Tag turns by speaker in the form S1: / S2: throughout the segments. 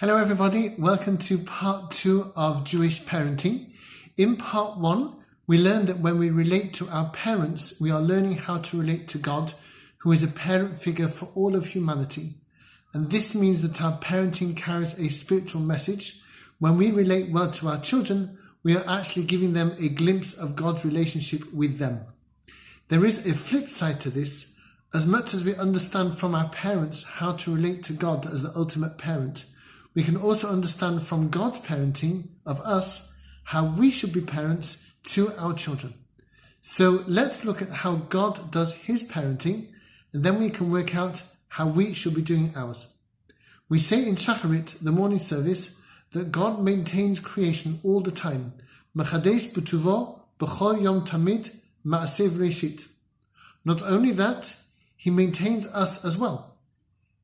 S1: Hello everybody, welcome to part 2 of Jewish parenting. In part 1, we learned that when we relate to our parents, we are learning how to relate to God, who is a parent figure for all of humanity. And this means that our parenting carries a spiritual message. When we relate well to our children, we are actually giving them a glimpse of God's relationship with them. There is a flip side to this. As much as we understand from our parents how to relate to God as the ultimate parent, we can also understand from God's parenting of us how we should be parents to our children. So let's look at how God does his parenting, and then we can work out how we should be doing ours. We say in Shacharit, the morning service, that God maintains creation all the time. Mechadesh b'tuvo b'chol yom tamid ma'aseh v'reshit. Not only that, he maintains us as well.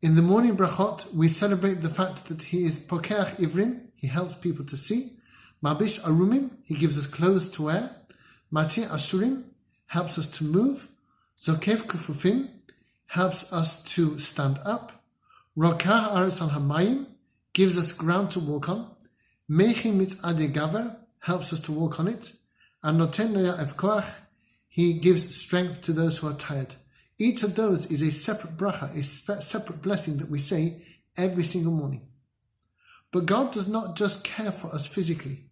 S1: In the morning brachot, we celebrate the fact that he is pokeach ivrim, he helps people to see. Mabish arumim, he gives us clothes to wear. Mati ashurim, helps us to move. Zokef kufufim, helps us to stand up. Rokah aretz al hamayim, gives us ground to walk on. Mechi mitzadeh gaver, helps us to walk on it. And noten ya'ev koach, he gives strength to those who are tired. Each of those is a separate bracha, a separate blessing that we say every single morning. But God does not just care for us physically.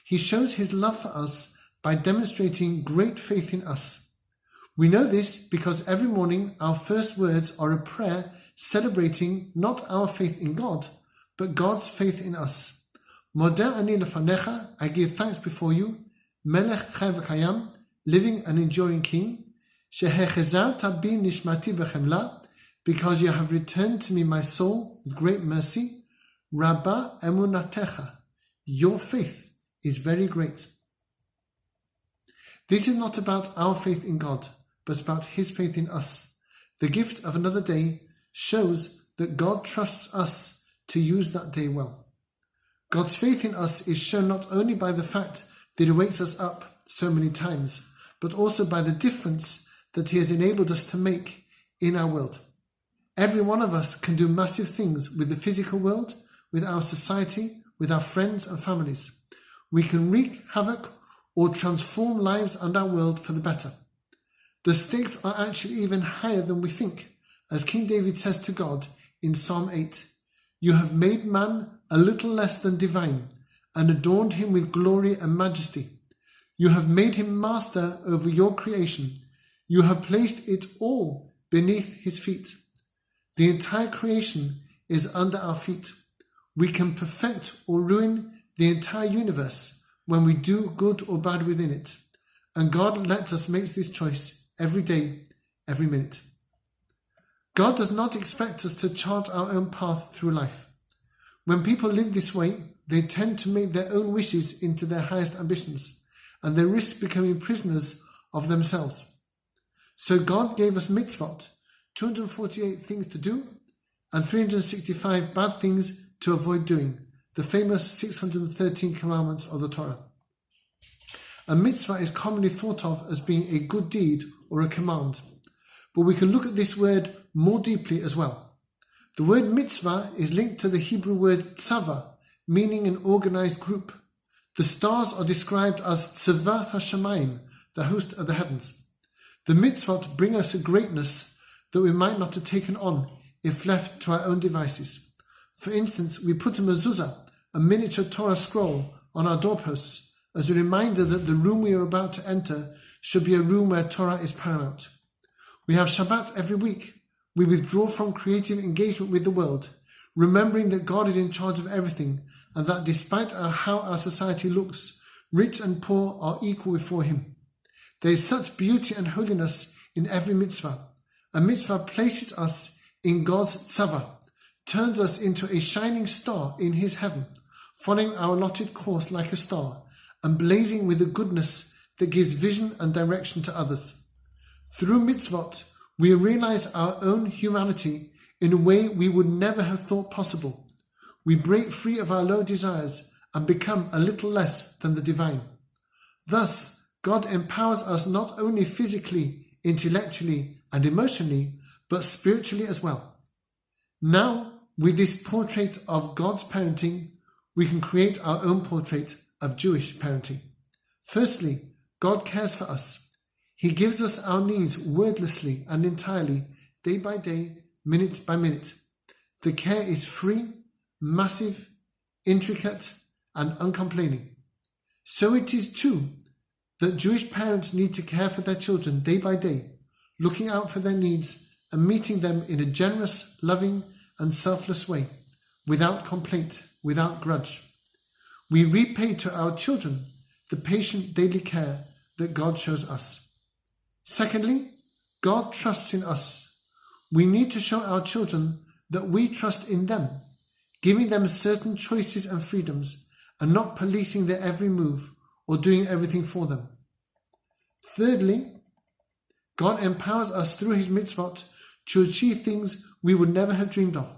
S1: He shows his love for us by demonstrating great faith in us. We know this because every morning our first words are a prayer celebrating not our faith in God, but God's faith in us. Modeh ani lefanecha, I give thanks before you, Melech chai v'kayam, living and enduring King, because you have returned to me my soul with great mercy. Rabba emunatecha, your faith is very great. This is not about our faith in God, but about his faith in us. The gift of another day shows that God trusts us to use that day well. God's faith in us is shown not only by the fact that he wakes us up so many times, but also by the difference that he has enabled us to make in our world. Every one of us can do massive things with the physical world, with our society, with our friends and families. We can wreak havoc or transform lives and our world for the better. The stakes are actually even higher than we think, as King David says to God in Psalm 8, "You have made man a little less than divine, and adorned him with glory and majesty. You have made him master over your creation. You have placed it all beneath his feet." The entire creation is under our feet. We can perfect or ruin the entire universe when we do good or bad within it. And God lets us make this choice every day, every minute. God does not expect us to chart our own path through life. When people live this way, they tend to make their own wishes into their highest ambitions, and they risk becoming prisoners of themselves. So God gave us mitzvot, 248 things to do, and 365 bad things to avoid doing, the famous 613 commandments of the Torah. A mitzvah is commonly thought of as being a good deed or a command, but we can look at this word more deeply as well. The word mitzvah is linked to the Hebrew word tzava, meaning an organized group. The stars are described as tzava hashamayim, the host of the heavens. The mitzvot bring us a greatness that we might not have taken on if left to our own devices. For instance, we put a mezuzah, a miniature Torah scroll, on our doorposts as a reminder that the room we are about to enter should be a room where Torah is paramount. We have Shabbat every week. We withdraw from creative engagement with the world, remembering that God is in charge of everything and that despite how our society looks, rich and poor are equal before him. There is such beauty and holiness in every mitzvah. A mitzvah places us in God's tzava, turns us into a shining star in his heaven, following our allotted course like a star, and blazing with the goodness that gives vision and direction to others. Through mitzvot, we realize our own humanity in a way we would never have thought possible. We break free of our low desires and become a little less than the divine. Thus, God empowers us not only physically, intellectually, and emotionally, but spiritually as well. Now With this portrait of God's parenting, we can create our own portrait of Jewish parenting. Firstly, God cares for us. He gives us our needs wordlessly and entirely, day by day, minute by minute. The care is free, massive, intricate, and uncomplaining. So it is too that Jewish parents need to care for their children day by day, looking out for their needs and meeting them in a generous, loving, and selfless way, without complaint, without grudge. We repay to our children the patient daily care that God shows us. Secondly, God trusts in us. We need to show our children that we trust in them, giving them certain choices and freedoms, and not policing their every move or doing everything for them. Thirdly, God empowers us through his mitzvot to achieve things we would never have dreamed of.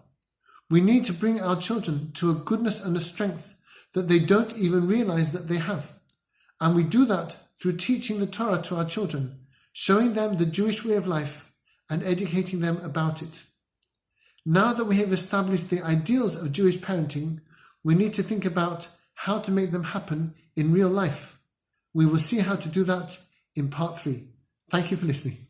S1: We need to bring our children to a goodness and a strength that they don't even realize that they have. And we do that through teaching the Torah to our children, showing them the Jewish way of life and educating them about it. Now that we have established the ideals of Jewish parenting, we need to think about how to make them happen in real life. We will see how to do that in part 3. Thank you for listening.